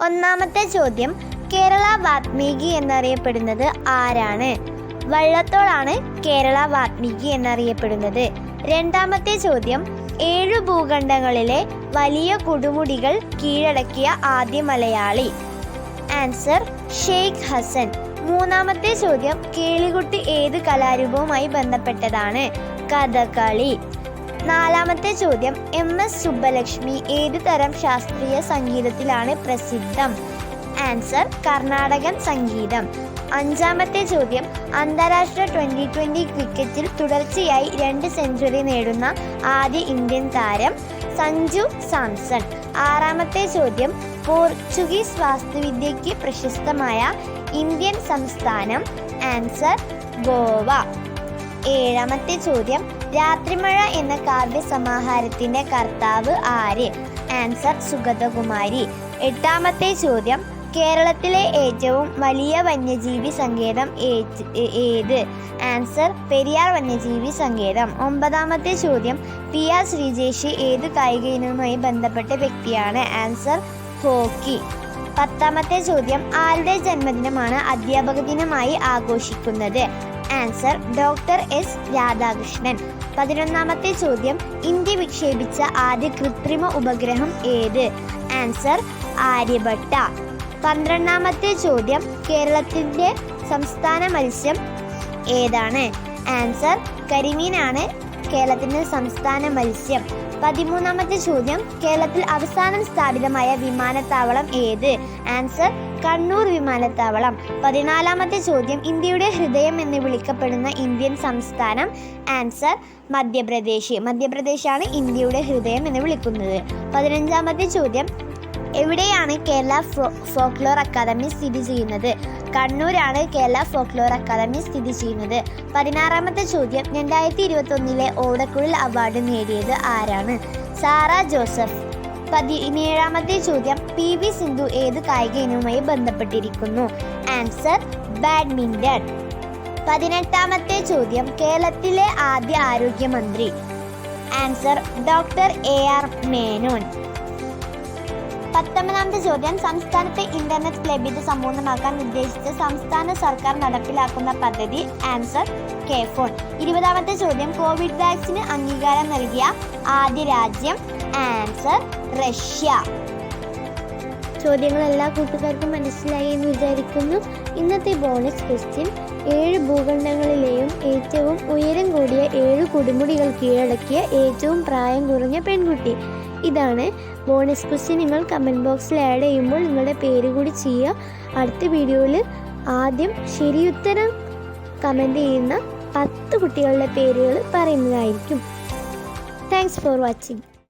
ഒന്നാമത്തെ ചോദ്യം, കേരള വാത്മീകി എന്നറിയപ്പെടുന്നത് ആരാണ്? വള്ളത്തോളാണ് കേരള വാത്മീകി എന്നറിയപ്പെടുന്നത്. രണ്ടാമത്തെ ചോദ്യം, 7 ഭൂഖണ്ഡങ്ങളിലെ വലിയ കൊടുമുടികൾ കീഴടക്കിയ ആദ്യ മലയാളി? ആൻസർ ഷെയ്ഖ് ഹസൻ. മൂന്നാമത്തെ ചോദ്യം, കേളികുട്ട് ഏത് കലാരൂപവുമായി ബന്ധപ്പെട്ടതാണ്? കഥകളി. നാലാമത്തെ ചോദ്യം, MS സുബ്ബലക്ഷ്മി ഏത് തരം ശാസ്ത്രീയ സംഗീതത്തിലാണ് പ്രസിദ്ധം? ആൻസർ കർണാടകൻ സംഗീതം. അഞ്ചാമത്തെ ചോദ്യം, അന്താരാഷ്ട്ര 2020 ക്രിക്കറ്റിൽ തുടർച്ചയായി 2 സെഞ്ചുറി നേടുന്ന ആദ്യ ഇന്ത്യൻ താരം? സഞ്ജു സാംസൺ. ആറാമത്തെ ചോദ്യം, പോർച്ചുഗീസ് വാസ്തുവിദ്യയ്ക്ക് പ്രശസ്തമായ ഇന്ത്യൻ സംസ്ഥാനം? ആൻസർ ഗോവ. ഏഴാമത്തെ ചോദ്യം, രാത്രിമഴ എന്ന കാവ്യസമാഹാരത്തിന്റെ കർത്താവ് ആര്? ആൻസർ സുഗതകുമാരി. എട്ടാമത്തെ ചോദ്യം, കേരളത്തിലെ ഏറ്റവും വലിയ വന്യജീവി സങ്കേതം ഏത്? ആൻസർ പെരിയാർ വന്യജീവി സങ്കേതം. ഒമ്പതാമത്തെ ചോദ്യം, PR ശ്രീജേഷ് ഏത് കായിക ഇനവുമായി ബന്ധപ്പെട്ട വ്യക്തിയാണ്? Answer hockey. പത്താമത്തെ ചോദ്യം, ആരുടെ ജന്മദിനമാണ് അധ്യാപക ദിനമായി ആഘോഷിക്കുന്നത്? Answer doctor S Radhakrishnan. 11ാമത്തെ ചോദ്യം, ഇന്ത്യ വിക്ഷേപിച്ച ആദ്യ കൃത്രിമ ഉപഗ്രഹം ഏത്? ആൻസർ ആര്യഭട്ട. 12ാമത്തെ ചോദ്യം, കേരളത്തിൻ്റെ സംസ്ഥാന മത്സ്യം ഏതാണ്? ആൻസർ കരിമീനാണ് കേരളത്തിൻ്റെ സംസ്ഥാന മത്സ്യം. 13ാമത്തെ ചോദ്യം, കേരളത്തിൽ അവസാനം സ്ഥാപിതമായ വിമാനത്താവളം ഏത്? ആൻസർ കണ്ണൂർ വിമാനത്താവളം. 14ാമത്തെ ചോദ്യം, ഇന്ത്യയുടെ ഹൃദയം എന്ന് വിളിക്കപ്പെടുന്ന ഇന്ത്യൻ സംസ്ഥാനം? ആൻസർ മധ്യപ്രദേശ്. മധ്യപ്രദേശാണ് ഇന്ത്യയുടെ ഹൃദയം എന്ന് വിളിക്കുന്നത്. 15ാമത്തെ ചോദ്യം, എവിടെയാണ് കേരള ഫോക്ലോർ അക്കാദമി സ്ഥിതി ചെയ്യുന്നത്? കണ്ണൂരാണ് കേരള ഫോക്ലോർ അക്കാദമി സ്ഥിതി ചെയ്യുന്നത്. 16ാമത്തെ ചോദ്യം, 2021 ഓടക്കുഴൽ അവാർഡ് നേടിയത് ആരാണ്? Sara Joseph. 17ാമത്തെ ചോദ്യം, PV സിന്ധു ഏത് കായിക ഇനവുമായി ബന്ധപ്പെട്ടിരിക്കുന്നു? Answer badminton. 18ാമത്തെ ചോദ്യം, കേരളത്തിലെ ആദ്യ ആരോഗ്യമന്ത്രി? Answer doctor AR Menon. 19ാമത്തെ ചോദ്യം, സംസ്ഥാനത്തെ ഇന്റർനെറ്റ് ലഭ്യത സമ്പൂർണ്ണമാക്കാൻ നിർദ്ദേശിച്ച് സംസ്ഥാന സർക്കാർ നടപ്പിലാക്കുന്ന പദ്ധതി? ആൻസർ കെ-ഫോൺ. 20ാമത്തെ ചോദ്യം, കോവിഡ് വാക്സിന് അംഗീകാരം നൽകിയ ആദ്യ രാജ്യം? Answer Russia. ചോദ്യങ്ങൾ എല്ലാ കൂട്ടുകാർക്കും മനസ്സിലായി എന്ന് വിചാരിക്കുന്നു. ഇന്നത്തെ ബോണസ് ക്വസ്റ്റ്യൻ, 7 ഭൂഖണ്ഡങ്ങളിലെയും ഏറ്റവും ഉയരം കൂടിയ 7 കൊടുമുടികൾ കീഴടക്കിയ ഏറ്റവും പ്രായം കുറഞ്ഞ പെൺകുട്ടി. ഇതാണ് ബോണസ് ക്വസ്റ്റ്യൻ. നിങ്ങൾ കമൻറ്റ് ബോക്സിൽ ആഡ് ചെയ്യുമ്പോൾ നിങ്ങളുടെ പേര് കൂടി ചെയ്യുക. അടുത്ത വീഡിയോയിൽ ആദ്യം ശരിയുത്തരം കമൻറ്റ് ചെയ്യുന്ന 10 കുട്ടികളുടെ പേരുകൾ പറയുന്നതായിരിക്കും. Thanks for watching.